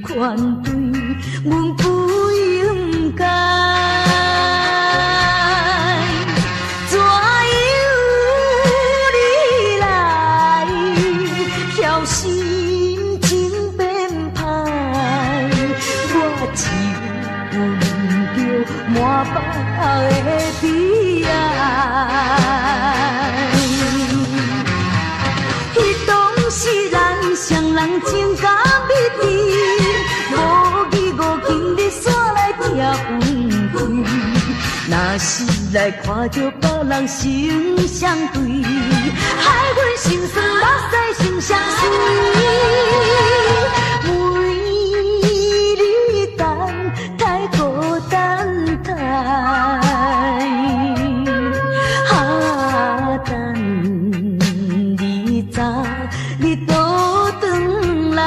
款对，阮不应该。怎由你来挑心情变歹？我只有闻着满腹的悲哀。彼当时咱双人情甲蜜甜，无义无情你煞来听阮开。若是来看着别人成相对，害阮心酸目屎成相随。每日等太孤单太，等你早你倒转来。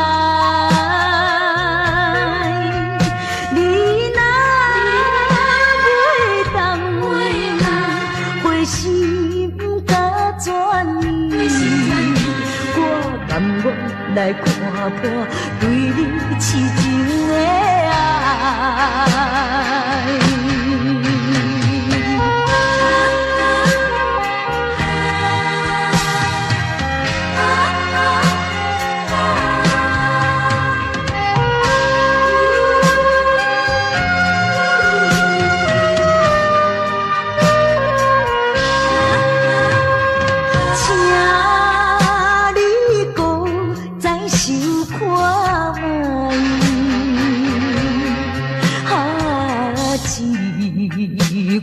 来看破对你痴情的爱。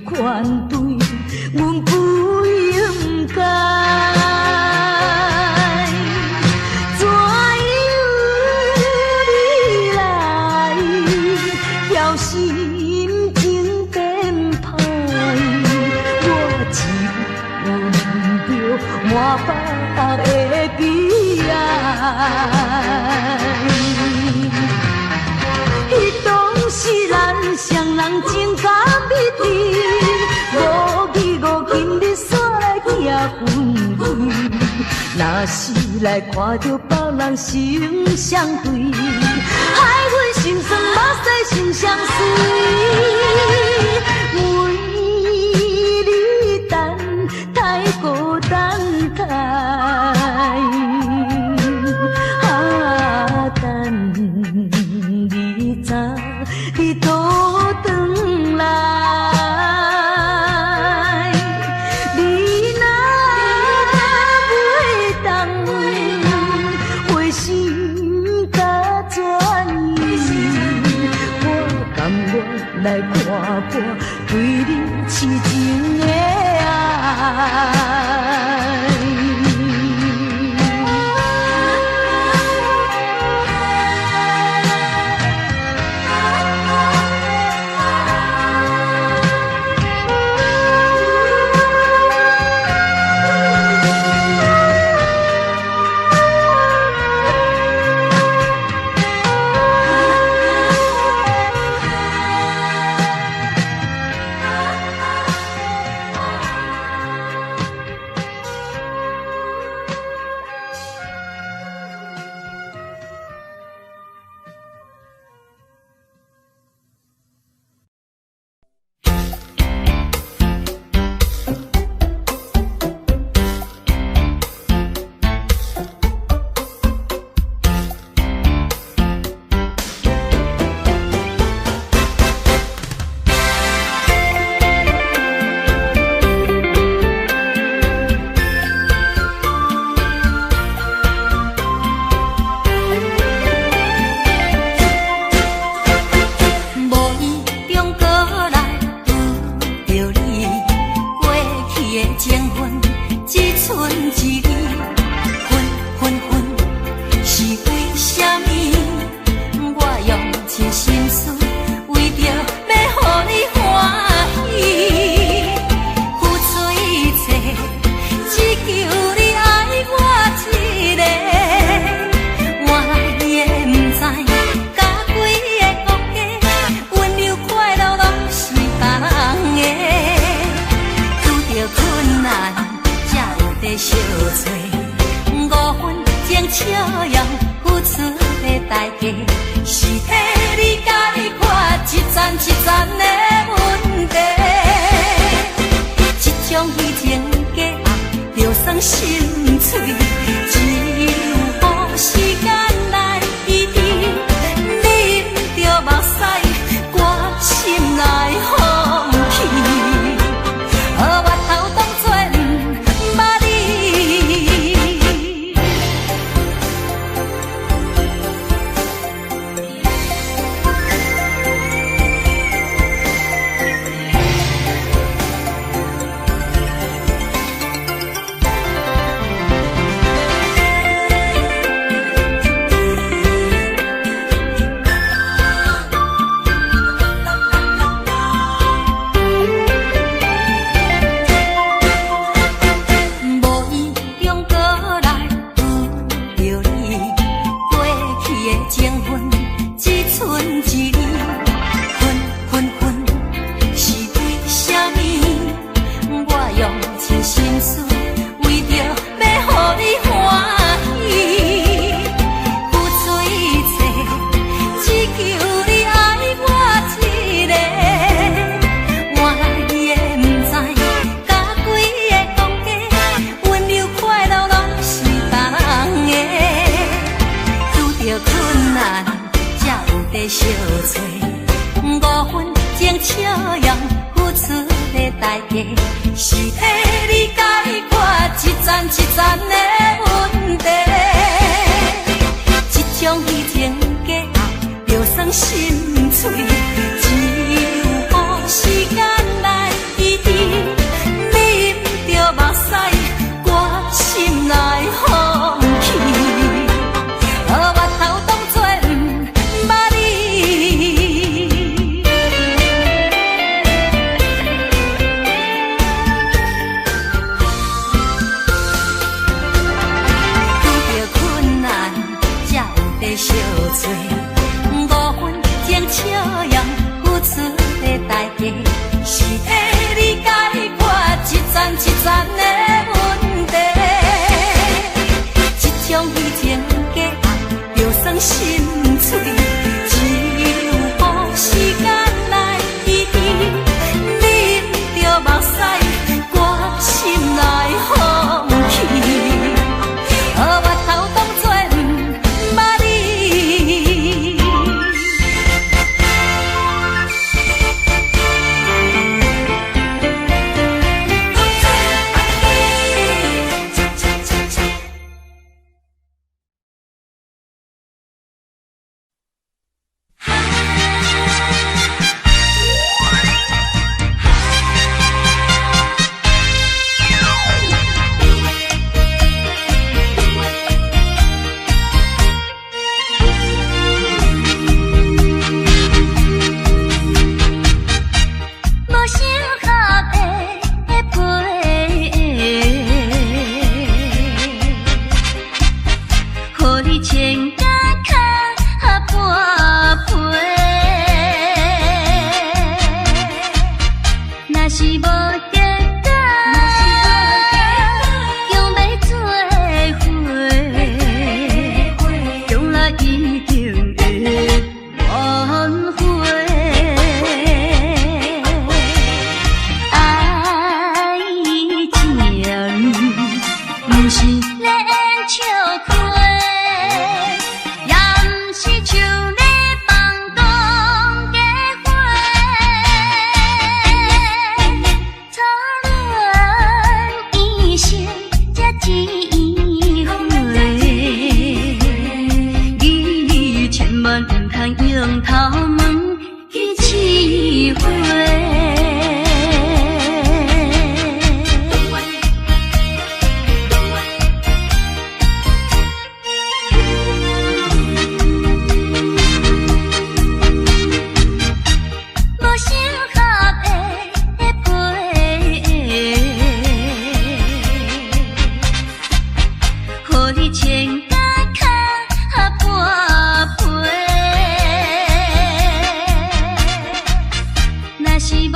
款对，阮不应该。怎由你来挑心情变歹？我只有闻着满腹的悲哀。彼当时咱双人情甲蜜甜，无义无情你煞来听阮开。若是来看着别人成相对，害阮心酸目屎成相随。每日等太孤单太，等你早你倒转来。来看破对你痴情的爱。相找，5分钟笑容付出的代价是在相找，五分钟笑容付出的代价，是替你解决一层一层的问题。这种虚情假意，就算心碎，只有予时间来医治。啉着目屎，我心内放弃。我头当作不捌你。遇着困难，才有在相找。5分钟笑容付出的代价，是替你解决一层一层的问题。这种虚情假意，就算心碎，只有予时间来医治。啉着目屎，我心内放弃。我头当作不捌你。无想合的陪，予你牵甲脚半陪。若是无得到，用要做伙，将来一定会挽回。爱情不是咧演笑花，也不是像咧放荡假花。初恋一生才一回，你千万不通用头毛去试花。无想合的陪，予你牵甲脚半陪。若是无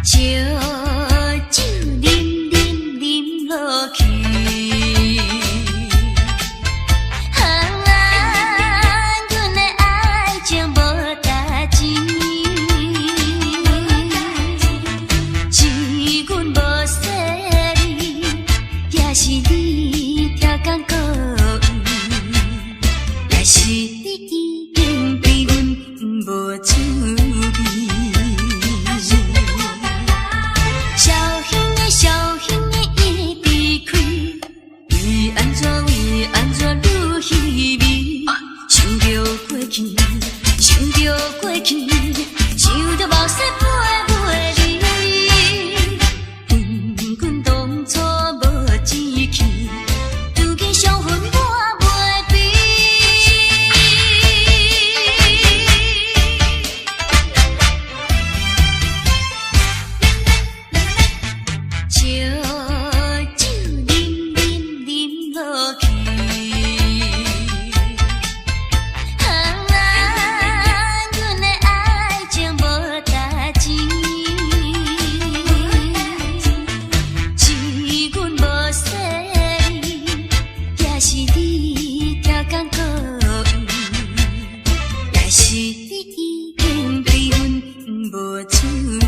烧酒啉啉啉落去，阮的爱情无代志，是阮无说你，也是你听讲故意，也是你已经对阮无滋味。小兄的一直开，为安怎愈稀微？想着过去，想着过去，想着目屎飞你。阮当初无志气，如今伤痕我袂变。烧酒啉啉啉落去，阮的爱情无代志，是阮无说你，也是你听讲故意，也是你已经对阮无滋味。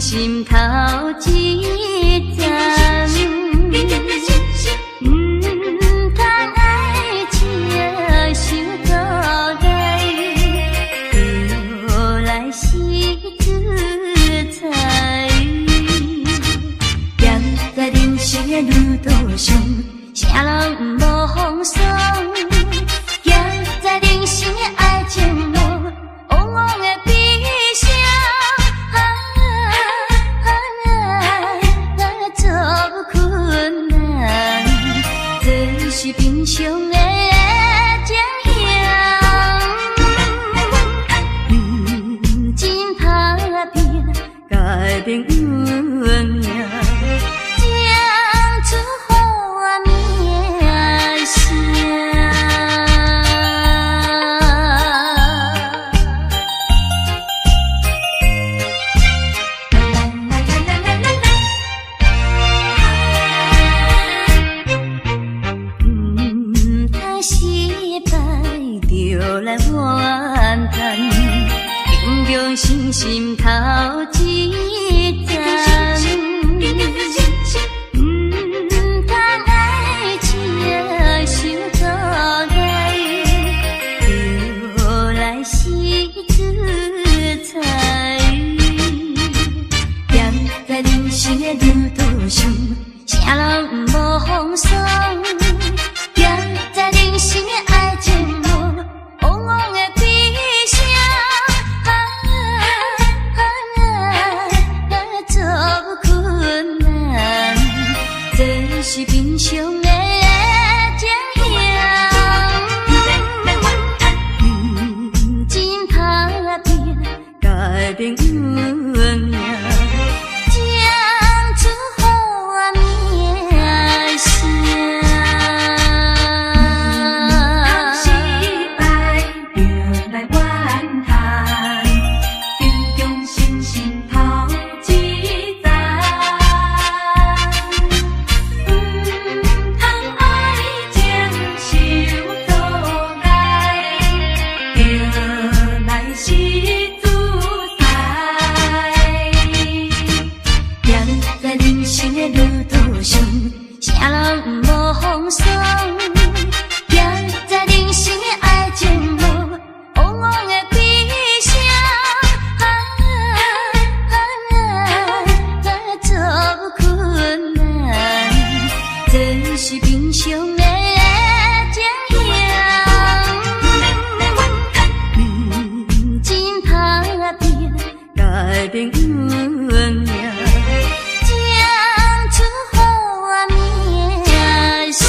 心头一站，通爱情伤倒来，就来是自在。行在人生的路途上，啥人无风霜？行在人生的爱情路，往往会悲伤。做困难，这是平常的情形。真打拼，改变运命，唱出好名声。心心头一站，通爱情伤倒来，就来是自在。行在人生的路途上，啥人无风霜？行在人生的爱情路，往往会悲伤。困难，这是平常的情形。真打拼，改变运命，唱出好名声。失败就来怨叹，英雄心头一站。路途上，啥人无风霜？行在人生的爱情路，往往会悲伤。做困难，这是平常的情形。真打拼，改变运命。唱出好名声。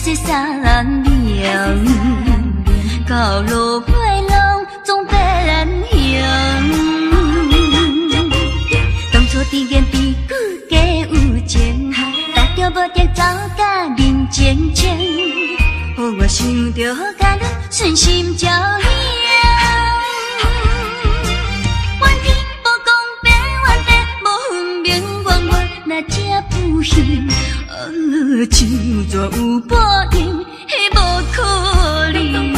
说三年，到落花人总别人行。当初伫眼比古加有情，达着无得走甲面前前，予我想着甲你顺心照应。怨天无公平，怨地无分明，怨我若这不幸，就算有报应，迄无可能。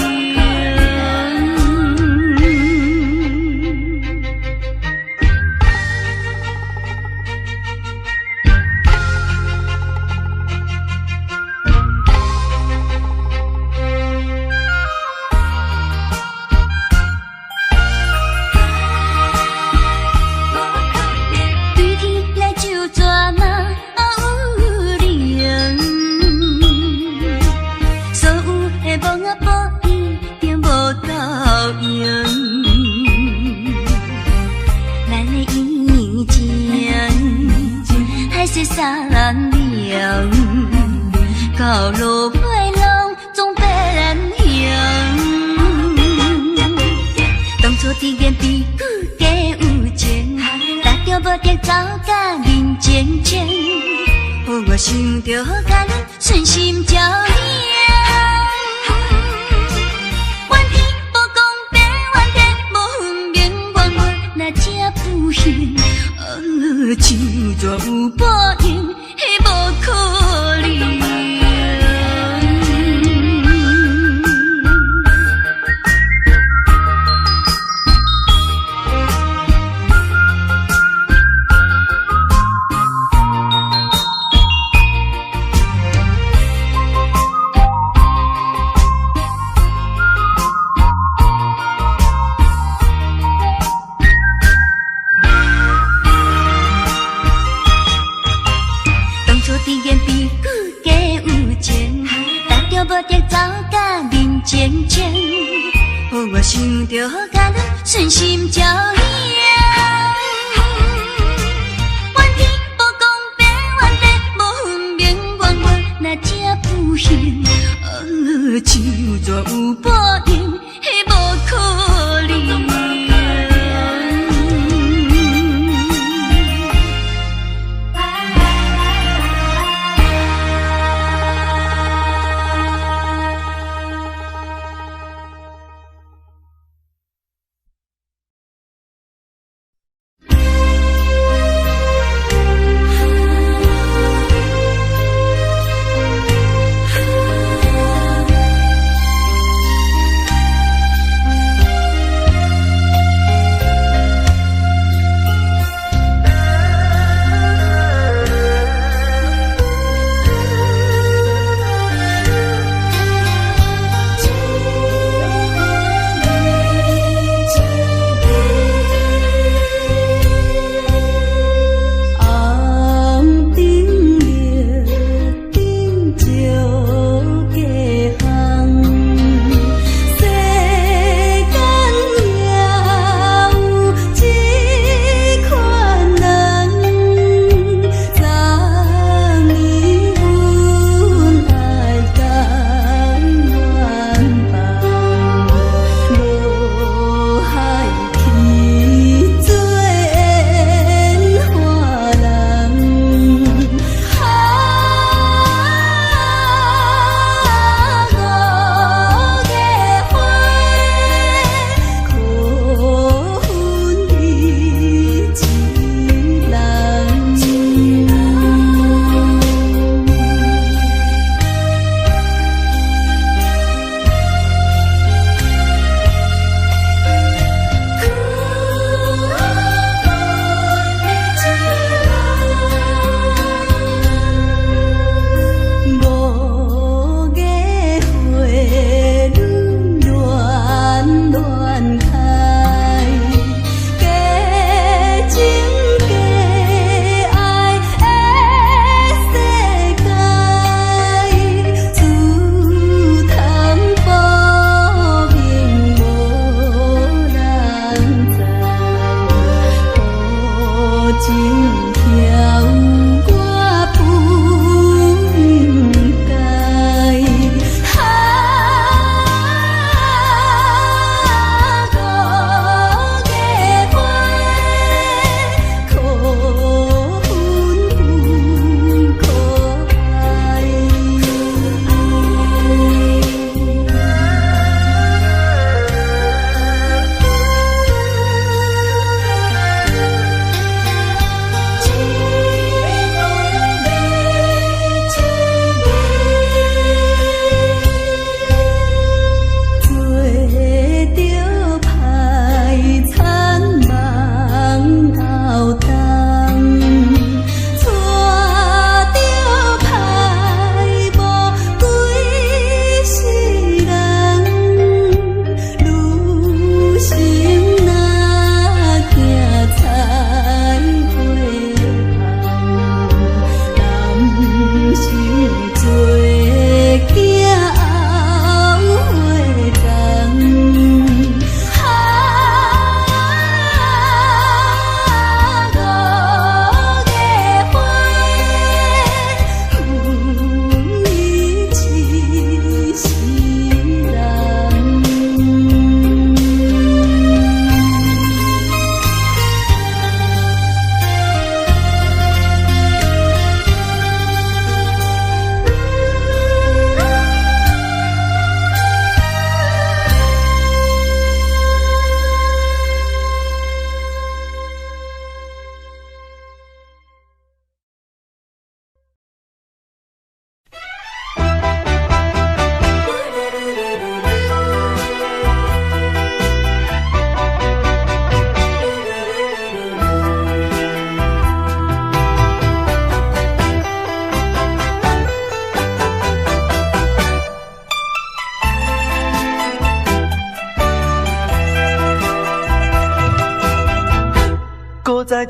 三年，到落花人总别人行。当初伫眼比古加有情，达着无得走甲面前前，予我想着甲你顺心照应。怨天无公平，怨地无分明，怨我若这不幸，就算有报应，迄无可能。无得走甲面前前，予我想着甲你顺心照应。怨天无公平，怨地无分明，怨我若这不幸，就算有报应，迄无可能。情条我不应该。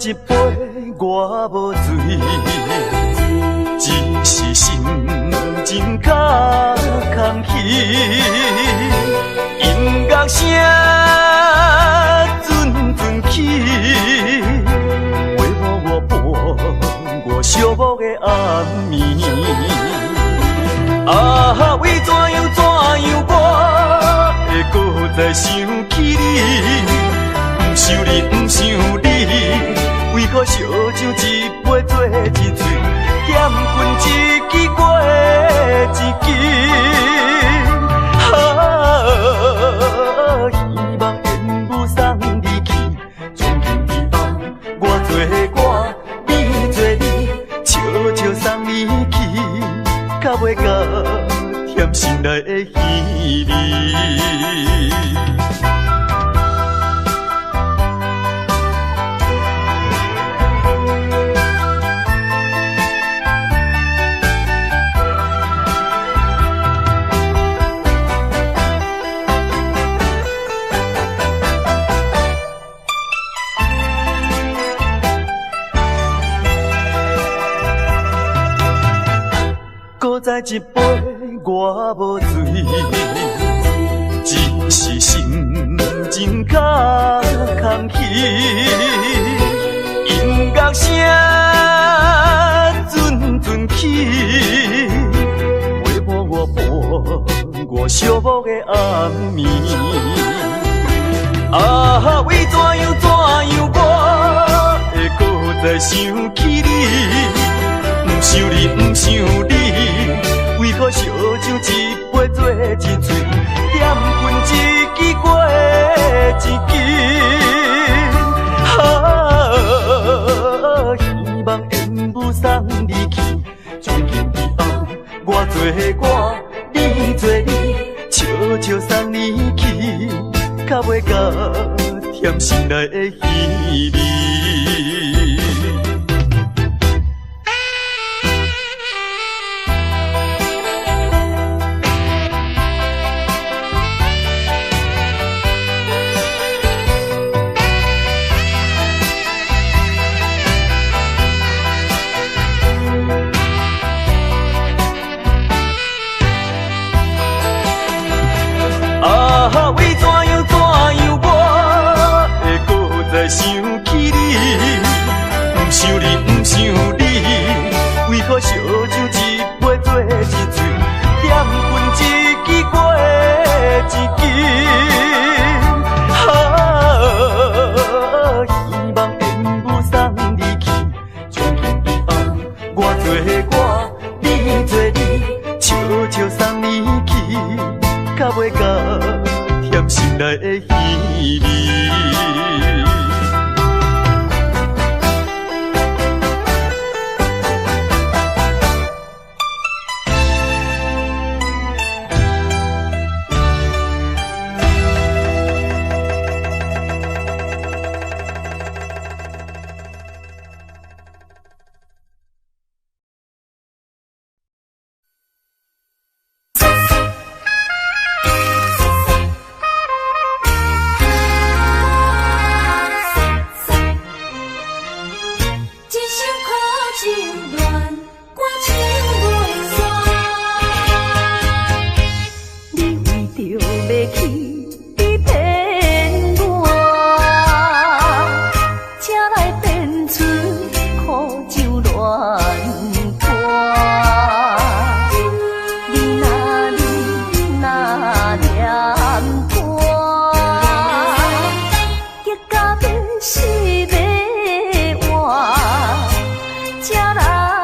一杯我无醉，只是心情较空虚。音乐声阵阵起，回眸我伴我寂寞的暗暝。啊，为怎样我会搁再想起你？不想你，不想你，为何烧酒一杯做一醉，嫌困一支过一支。啊，希望缘不送你去，从今以后我做我，你做你，悄悄送你去，到尾到甜心内的稀微。再一杯我无醉，只是心情较空虚。音乐声阵阵起，回眸我伴我寂寞的暗暝。啊，为怎样我会搁再想起你？不想你，不想你，为何烧酒一杯做一醉，点困一支过一支。啊，希望缘不送你去，从今以后我做我，你做你，悄悄送你去，到尾到甜心内的稀微。为怎样我会搁再想起你？不想你，不想你，为何烧酒一杯做一醉，点困一支过一支。啊，希望缘不送你去，从今以后我做我，你做你，悄悄送你去，到尾到甜心内的稀微。是要活，才来。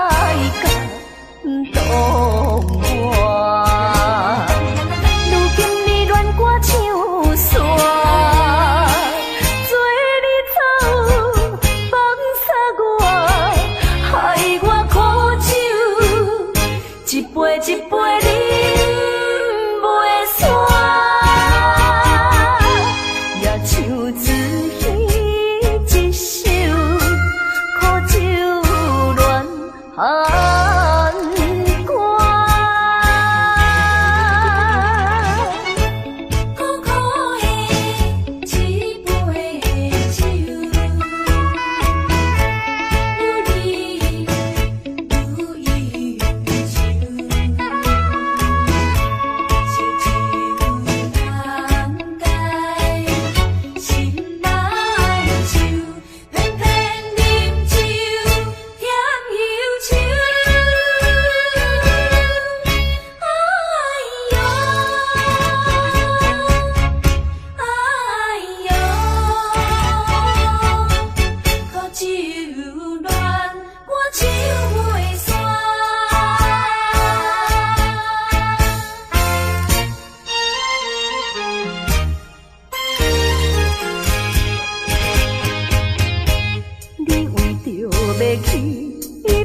去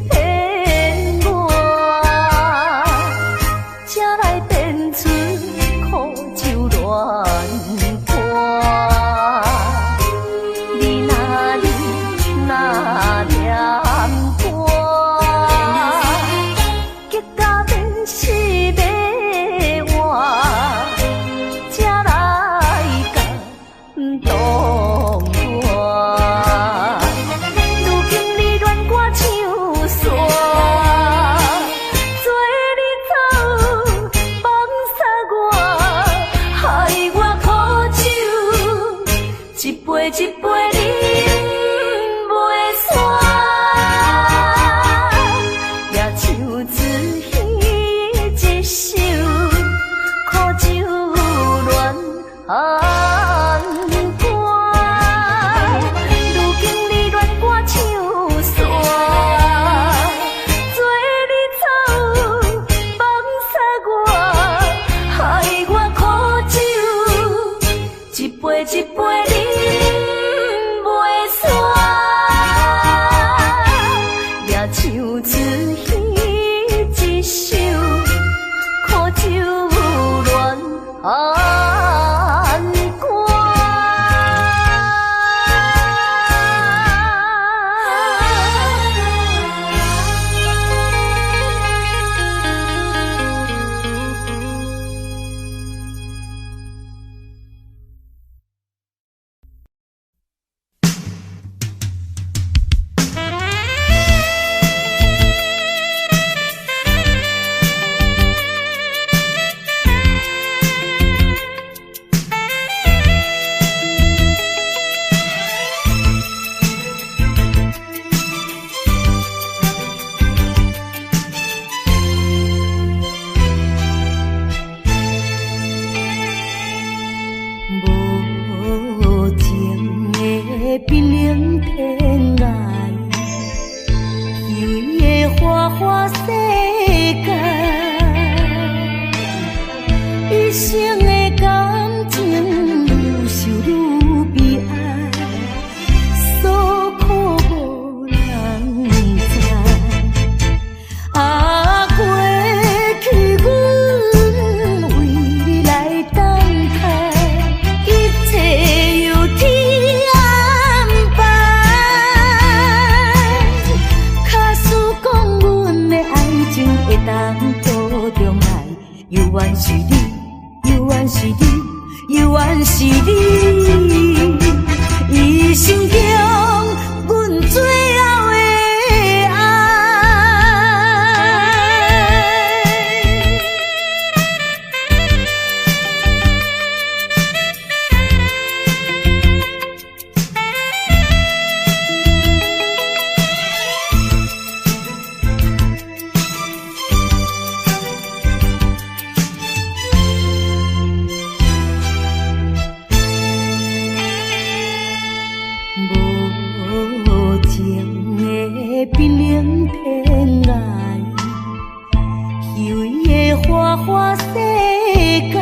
骗我，才来变出苦酒乱歌。你若念歌，结果变是要换，才来甲动我。如今你恋我唱山，做你走放撒我，害我苦酒一杯一杯饮袂煞，也唱自彼一首苦酒乱寒歌。如今你恋我唱山，做你走放撒我，害我苦酒一杯一杯饮袂煞，也唱自彼一首苦酒乱寒歌。无情的冰冷天涯，虚伪的花花世界，一生的感情愈受愈悲哀，所苦无人知。啊，过去阮为你来等待，一切由天安排。假使讲阮的爱情会当保重来，犹原是你，犹原是你，犹原是你，一生中阮最后的爱。无情的冰冷天涯，虚伪的花花世界，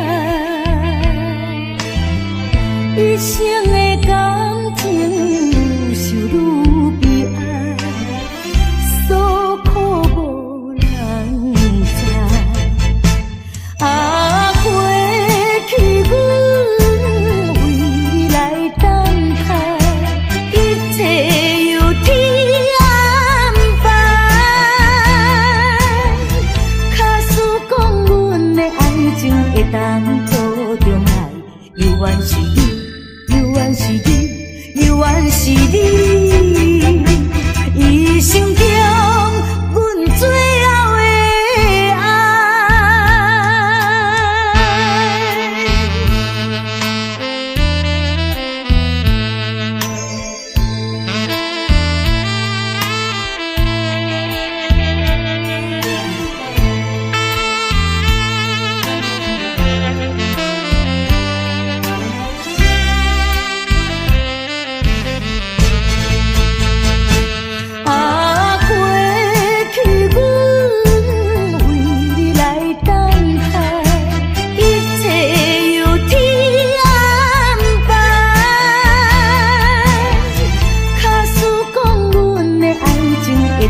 一生的感情愈受愈悲哀，所苦无人知。啊，过去阮为你来等待，一切由天安排。假使讲阮的爱情会当保重来，犹原是你，犹原是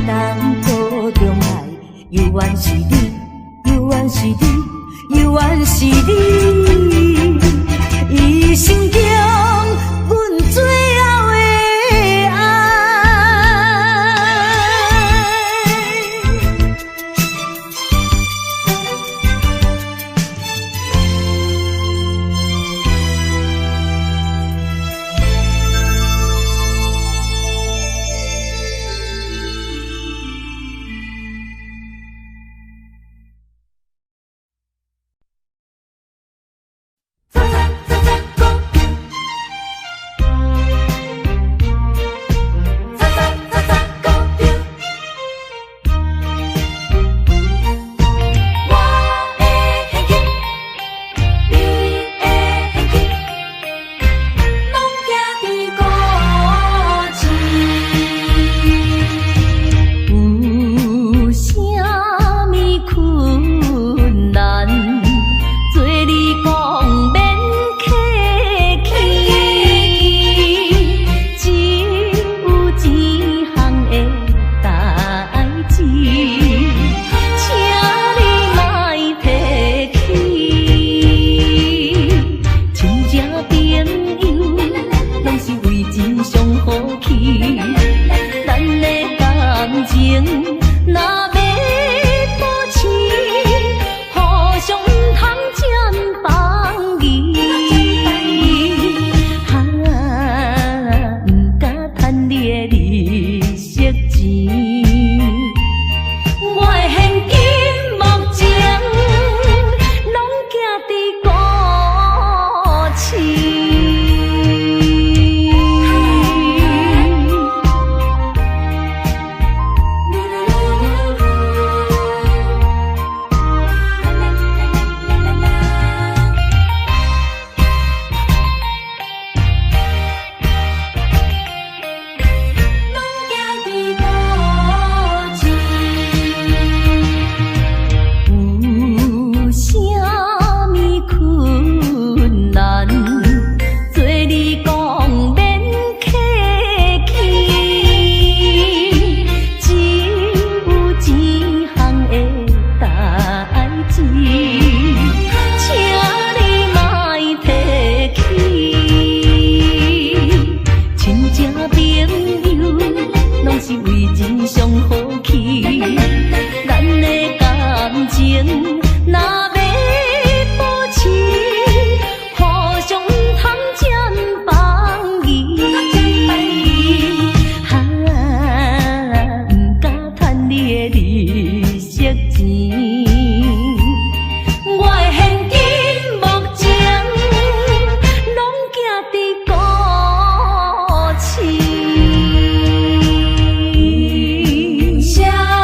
当初中爱，犹原是你，犹原是你，犹原是你，一生中阮最后的爱。下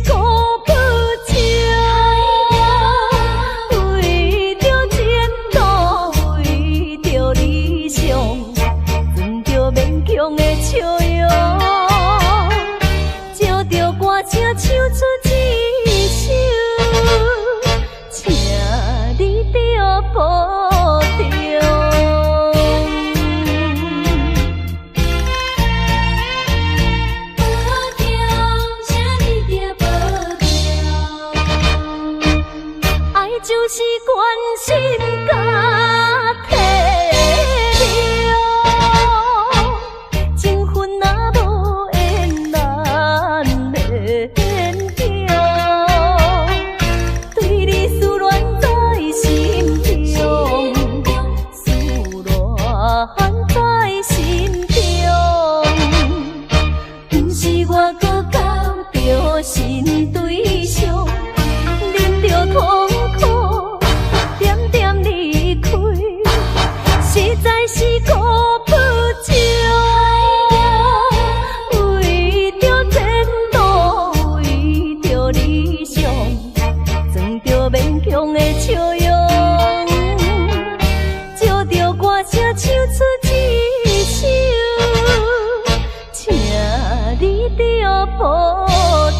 孤不情，为着前途，为着理想，攥着勉强的笑容，照着歌声唱出一首，请你着保重。就是关心甲体谅，情分若无缘难免行，对你思恋在心中，思恋在心中，不是我搁交着新对象，忍着痛苦。实在是孤不情，为着前途，为着理想，攥着勉强的笑容，照着歌声唱出一首，请你着保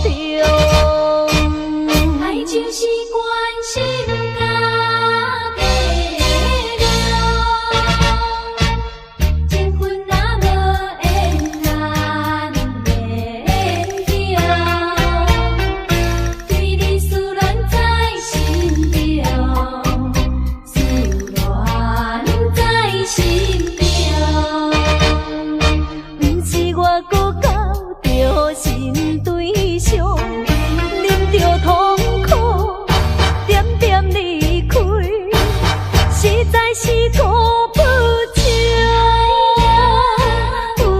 重。爱就是关心甲体谅。新对象，忍着痛苦，点点离开，实在是孤不情，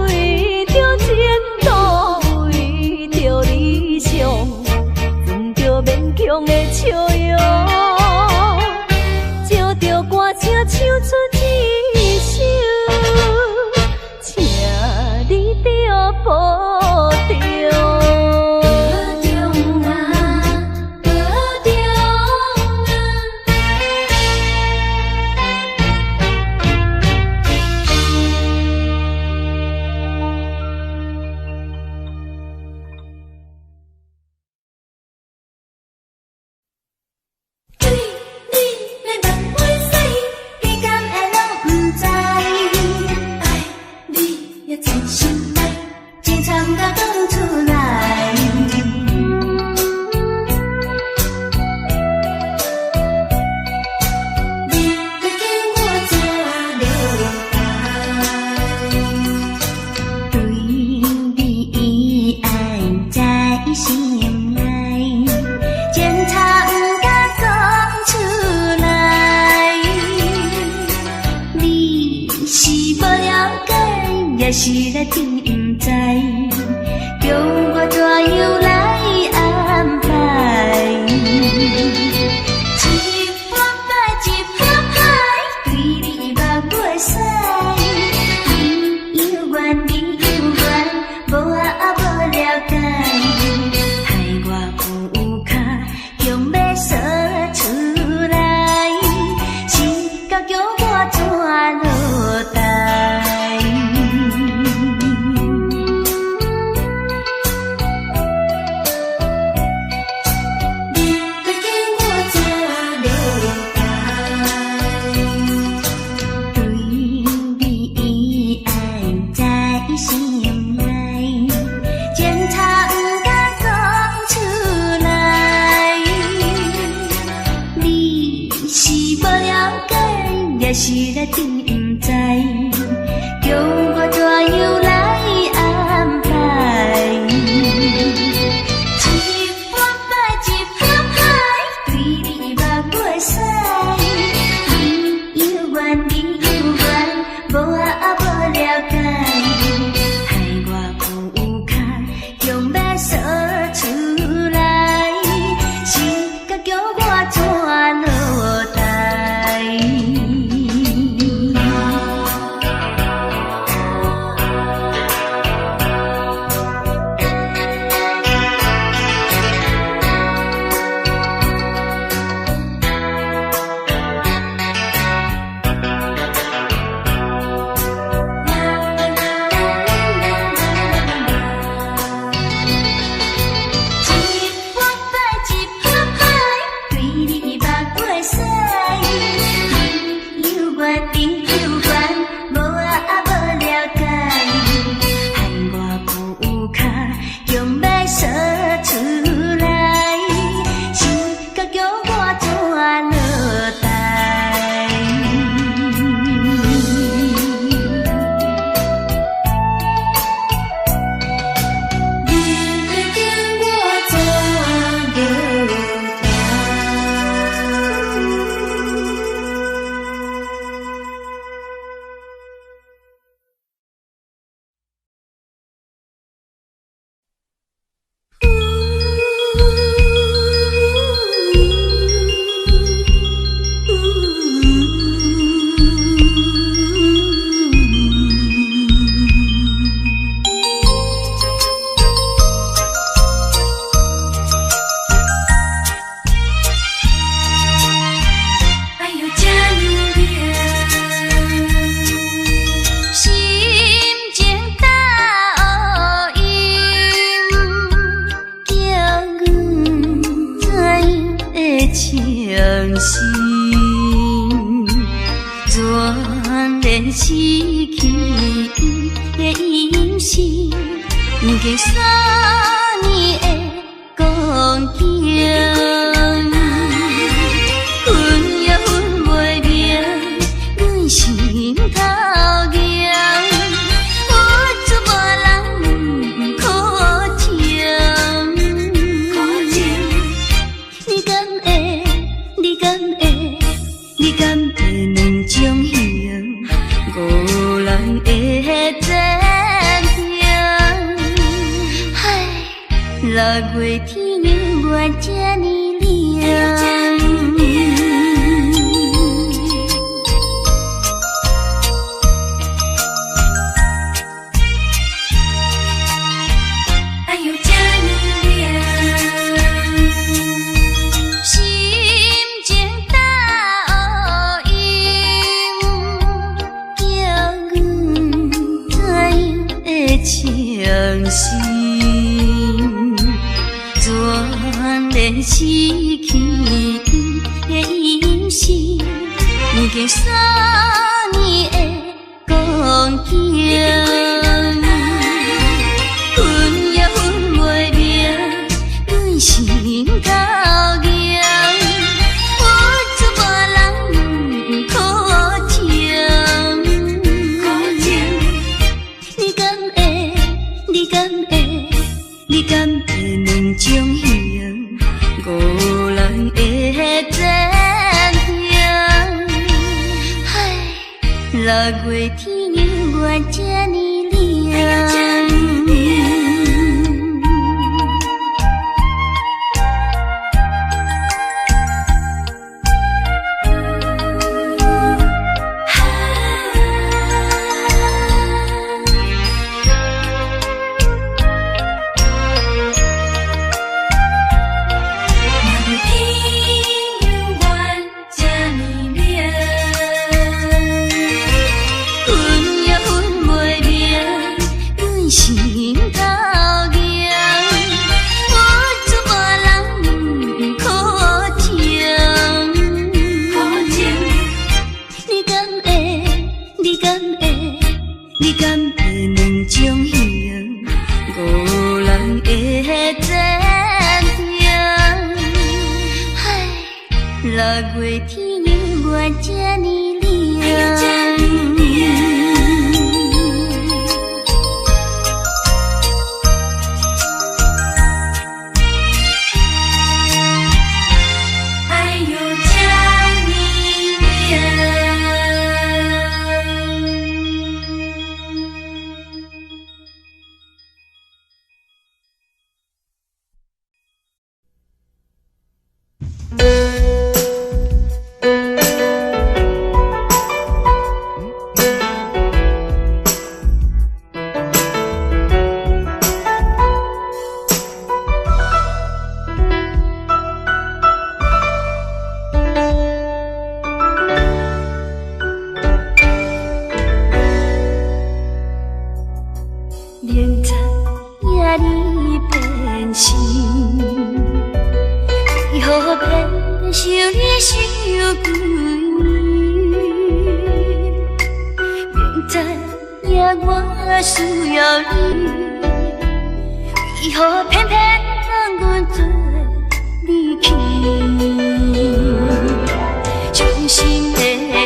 为着前途，为着理想，攥着勉强的笑容，照着歌声唱出一首，请你着保重。也是来定不知，叫我怎样来安排？一拍拍一拍拍，对你目袂使，你犹原你犹原，无我无了解，害我有脚强要说出来，是到叫我怎落台？也是来定不知，叫我怎样来安排？一拍拍一拍拍，对你目袂使，你犹原你犹原，无我无了解，害我有脚强要说出来，是甲叫我怎落台？情深，全然失去的音信，经3年的光景，困也困袂明，阮心头痒，我做无人苦情，你敢会？你敢会？你敢会两种形，五人的暂停？唉，6月天原这呢凉。哎呦，这呢凉，心情大黑叫阮知影的情深，全然失去的音信，经3年的光景，困也困袂明，阮心头痒，我做无人苦情，你敢会？你敢会？你敢会两种形，五人的暂停？唉，6月天原这呢凉。你敢会两种形，五人的暂停？唉，6月天原这呢凉。明知影你变心，为何偏受你伤几年？明知影我需要你，为何偏偏让阮做离去？伤心的人。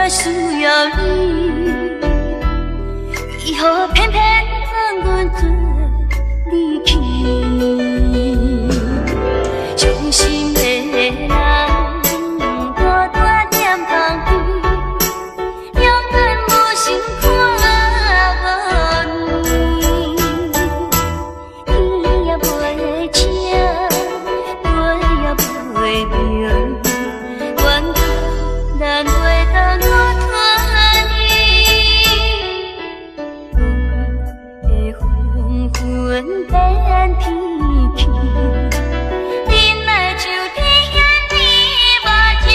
需要你，为何偏偏让阮做离去？伤心的人，大大念旁边，永远无心看你。天也袂请，地也袂明，怨叹咱袂当我拖你。黄昏变天气，恁来就在遐呢目镜。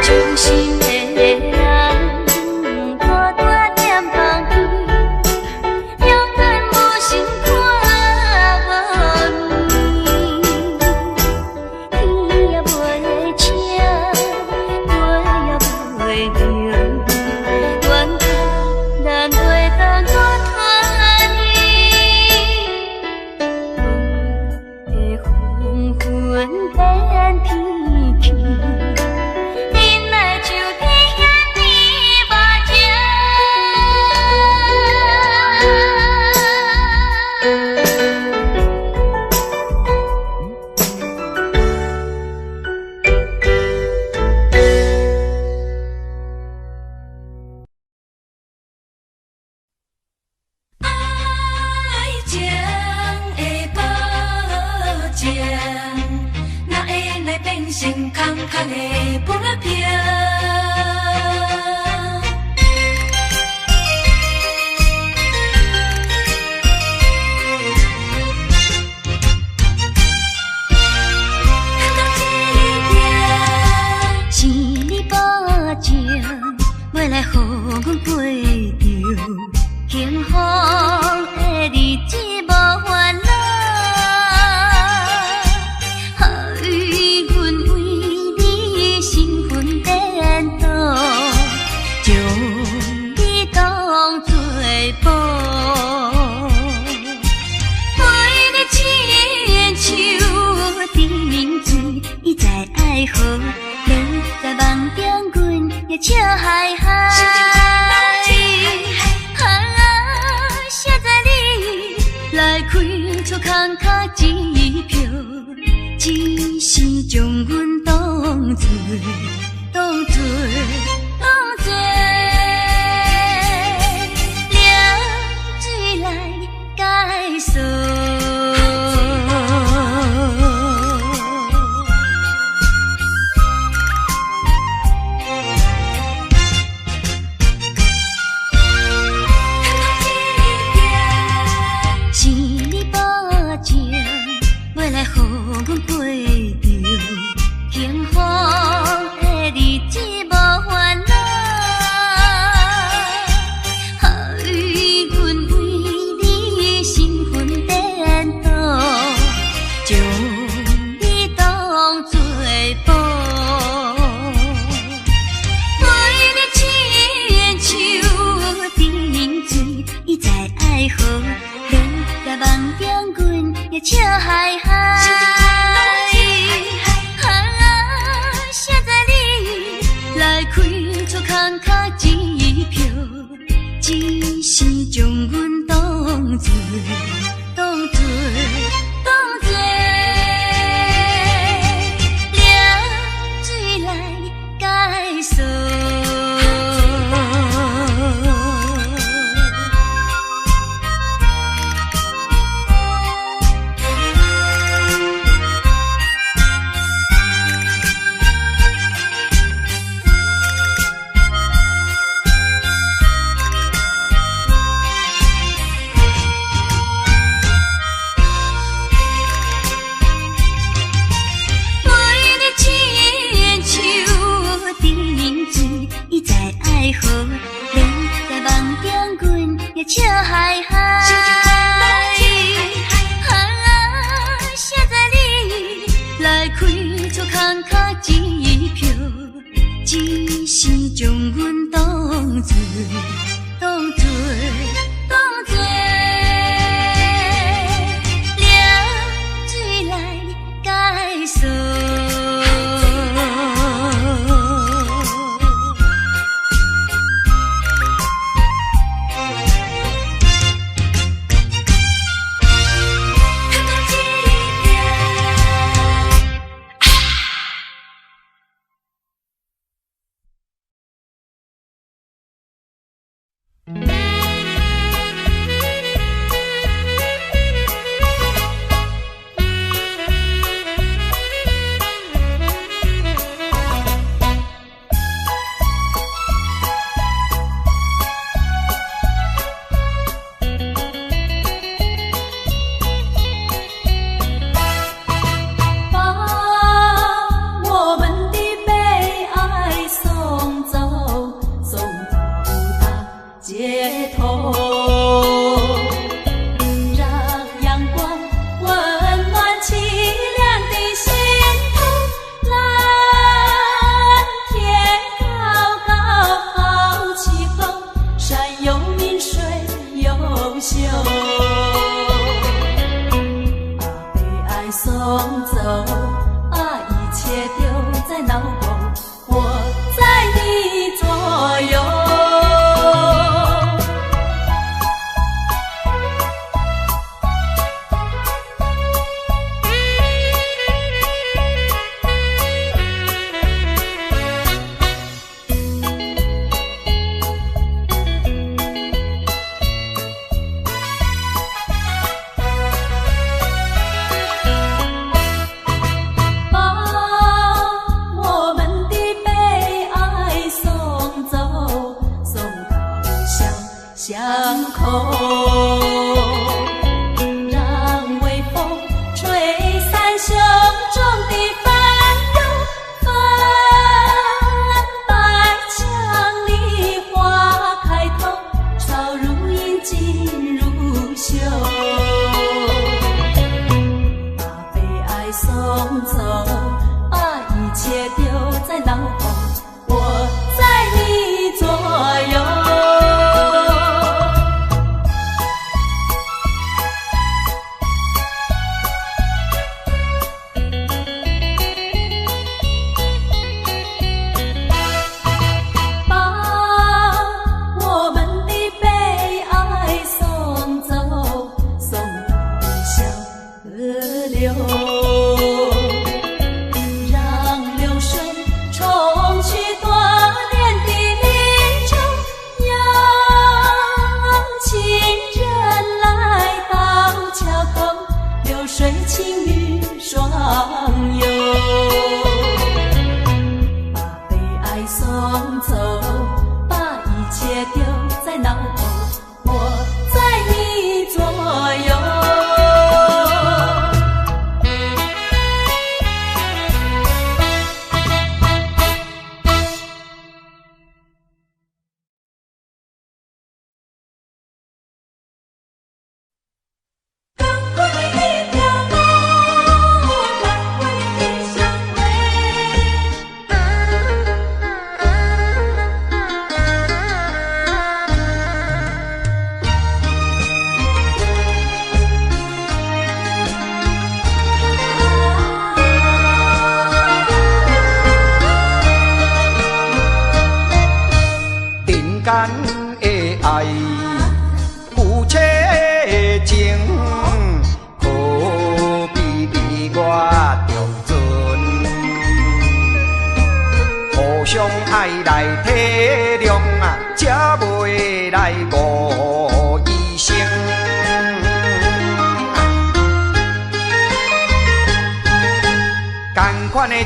伤心的人，大大念旁边，永远无心看你。天也袂请，地也袂明，怨叹咱袂当我拖你。黄昏变天气。恁来就在遐呢目镜。爱情的保证，哪会来变成空空的薄片？是你保证，要来予阮过着幸福的日子，无烦恼。害阮为你身份颠倒，将你当作宝。为你亲像沉水，伊在爱河，你在梦中，阮也笑嗨嗨。谁知你来开出空卡支票，只是将阮当作凉水来解锁。是你保证，要来予阮过着幸福的日子，无烦恼。害阮为你身份颠倒，将你当作宝。为你亲像沉水，伊在爱河。在梦中，阮也笑嗨嗨。谁知你来开出空卡支票，只是将阮当作凉水来解锁。梦中阮也笑嗨嗨，现在你来开出空脚一票，只是将阮当作凉水来解锁。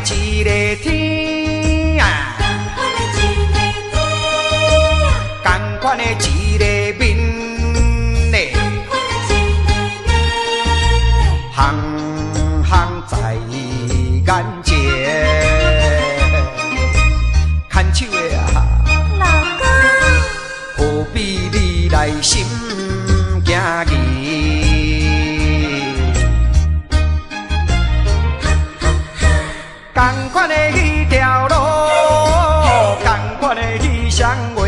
一个天啊，同款的一个面嘞，行行在眼前，牵手的啊，老公，何必话，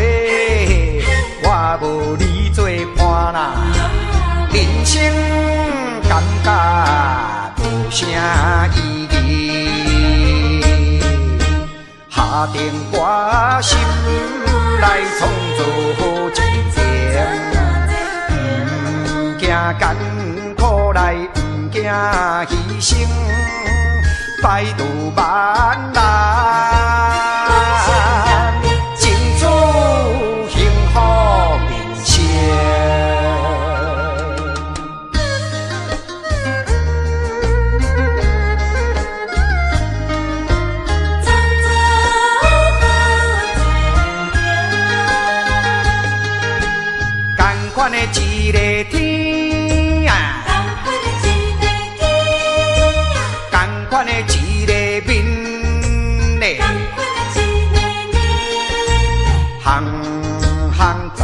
我无你做伴啦，人生感觉无啥意义。下定决心来创造真情，不惊艰苦来，不惊牺牲，百度万难，尽祝幸福人生。同款的一个天啊，同款的一个面嘞，行行在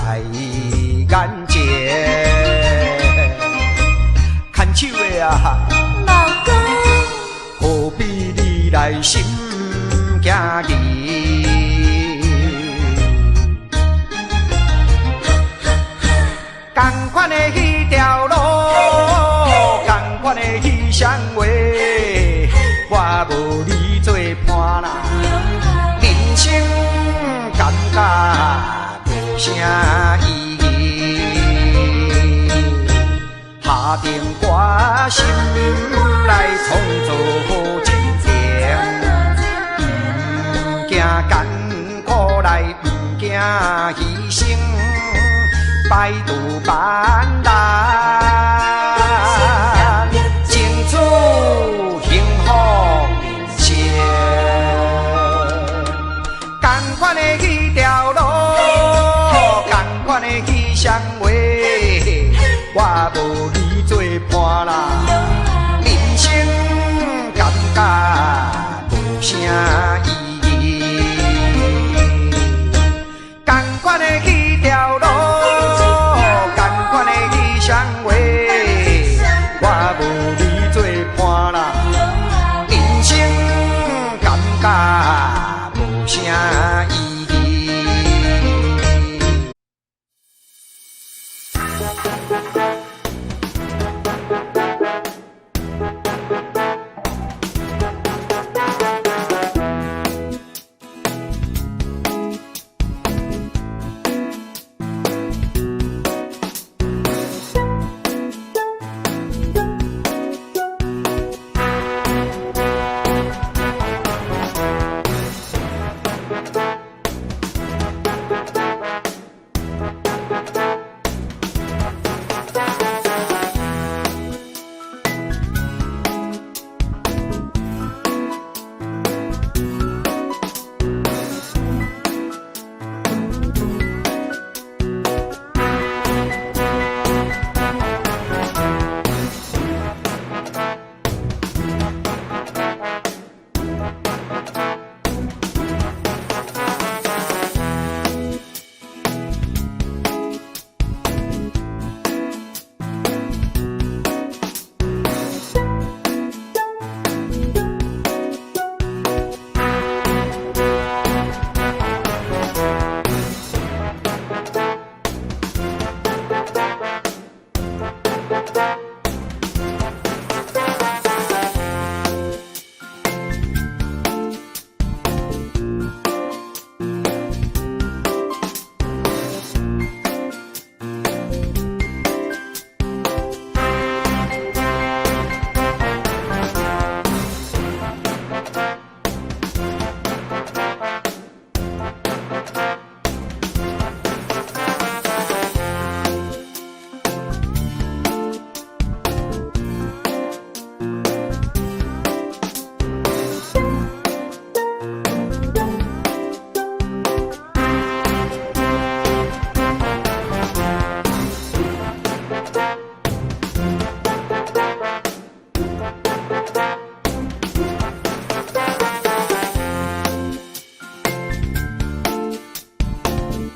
眼前，牵手的啊，老公，何必你来心惊疑？同款的迄条路，同款的迄双话，我无你做伴啦，人生感觉无啥意义。下定决心来创造真情，不惊艰苦来，不惊牺牲。百度万难。